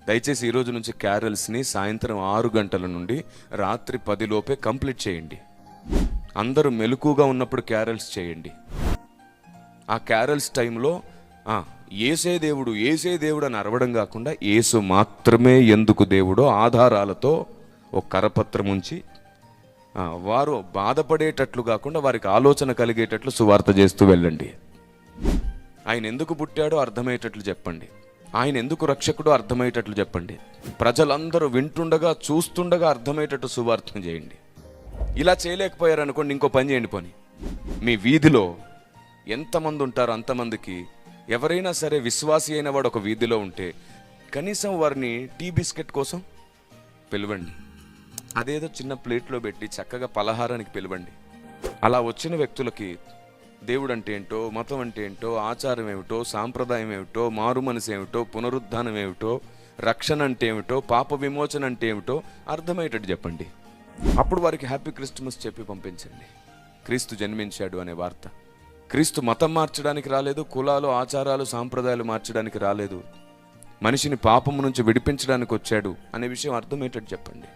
దయచేసి ఈరోజు నుంచి క్యారల్స్ని సాయంత్రం 6 గంటల నుండి రాత్రి 10 లోపే కంప్లీట్ చేయండి. అందరూ మెలకుగా ఉన్నప్పుడు క్యారల్స్ చేయండి. ఆ క్యారల్స్ టైంలో ఏసే దేవుడు ఏసే దేవుడు అని అరవడం కాకుండా యేసు మాత్రమే ఎందుకు దేవుడో ఆధారాలతో ఒక కరపత్రం ఉంచి వారు బాధపడేటట్లు కాకుండా వారికి ఆలోచన కలిగేటట్లు సువార్త చేస్తూ వెళ్ళండి. ఆయన ఎందుకు పుట్టాడో అర్థమయ్యేటట్లు చెప్పండి. ఆయన ఎందుకు రక్షకుడో అర్థమయ్యేటట్లు చెప్పండి. ప్రజలందరూ వింటుండగా చూస్తుండగా అర్థమయ్యేటట్టు సువార్తను చేయండి. ఇలా చేయలేకపోయారనుకోండి, ఇంకో పని చేయండి. పోనీ మీ వీధిలో ఎంతమంది ఉంటారో అంతమందికి ఎవరైనా సరే విశ్వాసి అయిన వాడు ఒక వీధిలో ఉంటే కనీసం వారిని టీ బిస్కెట్ కోసం పిలవండి. అదేదో చిన్న ప్లేట్లో పెట్టి చక్కగా పలహారానికి పిలవండి. అలా వచ్చిన వ్యక్తులకి దేవుడు అంటే ఏంటో, మతం అంటే ఏంటో, ఆచారం ఏమిటో, సాంప్రదాయం ఏమిటో, మారు మనసు ఏమిటో, పునరుద్ధానం ఏమిటో, రక్షణ అంటే ఏమిటో, పాప విమోచన అంటే ఏమిటో అర్థమయ్యేటట్టు చెప్పండి. అప్పుడు వారికి హ్యాపీ క్రిస్మస్ చెప్పి పంపించండి. క్రీస్తు జన్మించాడు అనే వార్త. క్రీస్తు మతం మార్చడానికి రాలేదు, కులాలు ఆచారాలు సాంప్రదాయాలు మార్చడానికి రాలేదు, మనిషిని పాపము నుంచి విడిపించడానికి వచ్చాడు అనే విషయం అర్థమయ్యేటట్టు చెప్పండి.